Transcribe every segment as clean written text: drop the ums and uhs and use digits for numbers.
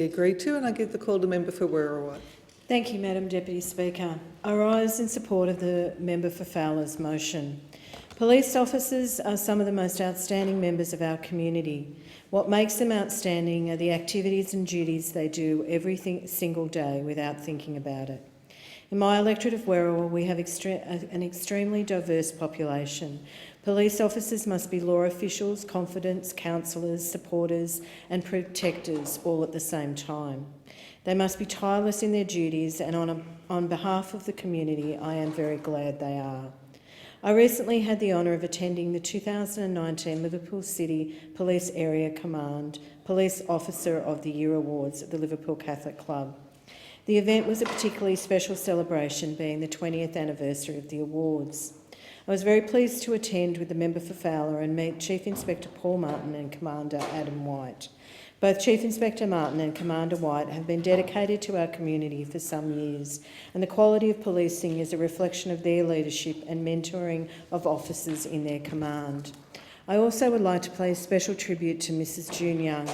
Agreed to, and I give the call to member for Werriwa. Thank you, Madam Deputy Speaker. I rise in support of the member for Fowler's motion. Police officers are some of the most outstanding members of our community. What makes them outstanding are the activities and duties they do every single day without thinking about it. In my electorate of Werriwa, we have an extremely diverse population. Police officers must be law officials, confidants, counsellors, supporters and protectors all at the same time. They must be tireless in their duties, and on behalf of the community, I am very glad they are. I recently had the honour of attending the 2019 Liverpool City Police Area Command Police Officer of the Year Awards at the Liverpool Catholic Club. The event was a particularly special celebration, being the 20th anniversary of the awards. I was very pleased to attend with the member for Fowler and meet Chief Inspector Paul Martin and Commander Adam White. Both Chief Inspector Martin and Commander White have been dedicated to our community for some years, and the quality of policing is a reflection of their leadership and mentoring of officers in their command. I also would like to pay special tribute to Mrs June Young,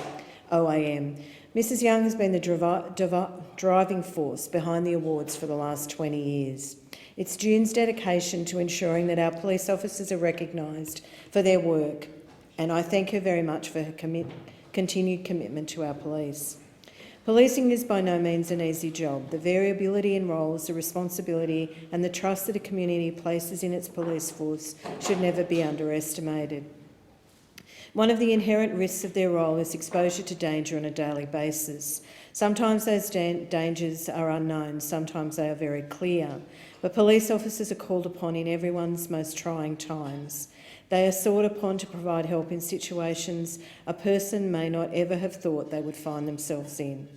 OAM. Mrs Young has been the driving force behind the awards for the last 20 years. It's June's dedication to ensuring that our police officers are recognised for their work, and I thank her very much for her continued commitment to our police. Policing is by no means an easy job. The variability in roles, the responsibility and the trust that a community places in its police force should never be underestimated. One of the inherent risks of their role is exposure to danger on a daily basis. Sometimes those dangers are unknown, sometimes they are very clear, but police officers are called upon in everyone's most trying times. They are sought upon to provide help in situations a person may not ever have thought they would find themselves in.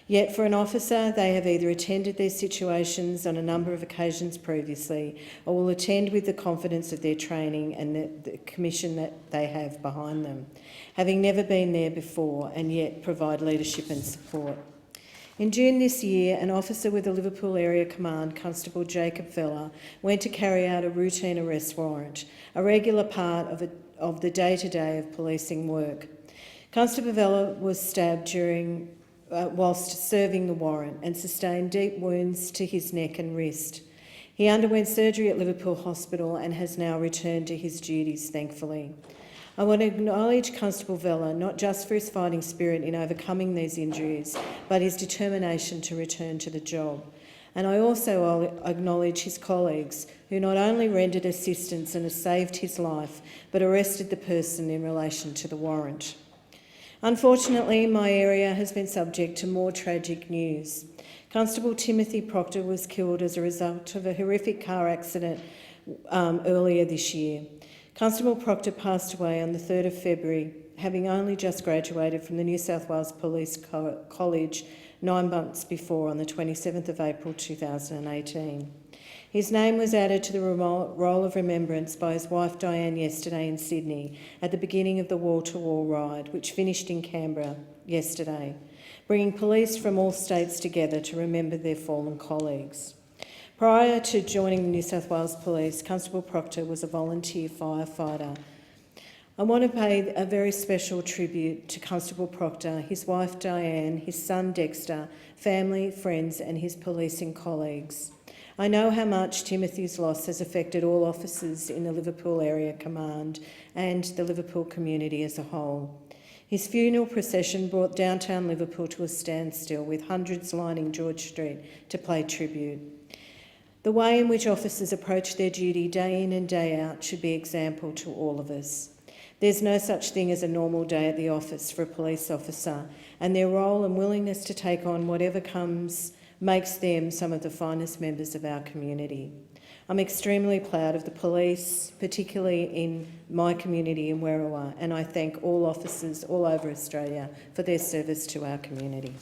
Yet for an officer, they have either attended these situations on a number of occasions previously or will attend with the confidence of their training and the commission that they have behind them, having never been there before, and yet provide leadership and support. In June this year, an officer with the Liverpool Area Command, Constable Jacob Vella, went to carry out a routine arrest warrant, a regular part of the day-to-day of policing work. Constable Vella was stabbed whilst serving the warrant and sustained deep wounds to his neck and wrist. He underwent surgery at Liverpool Hospital and has now returned to his duties, thankfully. I want to acknowledge Constable Vella not just for his fighting spirit in overcoming these injuries, but his determination to return to the job. And I also acknowledge his colleagues who not only rendered assistance and saved his life, but arrested the person in relation to the warrant. Unfortunately, my area has been subject to more tragic news. Constable Timothy Proctor was killed as a result of a horrific car accident earlier this year. Constable Proctor passed away on the 3rd of February, having only just graduated from the New South Wales Police College 9 months before, on the 27th of April 2018. His name was added to the roll of remembrance by his wife Diane yesterday in Sydney at the beginning of the wall-to-wall ride, which finished in Canberra yesterday, bringing police from all states together to remember their fallen colleagues. Prior to joining the New South Wales Police, Constable Proctor was a volunteer firefighter. I want to pay a very special tribute to Constable Proctor, his wife Diane, his son Dexter, family, friends and his policing colleagues. I know how much Timothy's loss has affected all officers in the Liverpool Area Command and the Liverpool community as a whole. His funeral procession brought downtown Liverpool to a standstill, with hundreds lining George Street to pay tribute. The way in which officers approach their duty day in and day out should be example to all of us. There's no such thing as a normal day at the office for a police officer, and their role and willingness to take on whatever comes makes them some of the finest members of our community. I'm extremely proud of the police, particularly in my community in Werriwa, and I thank all officers all over Australia for their service to our community.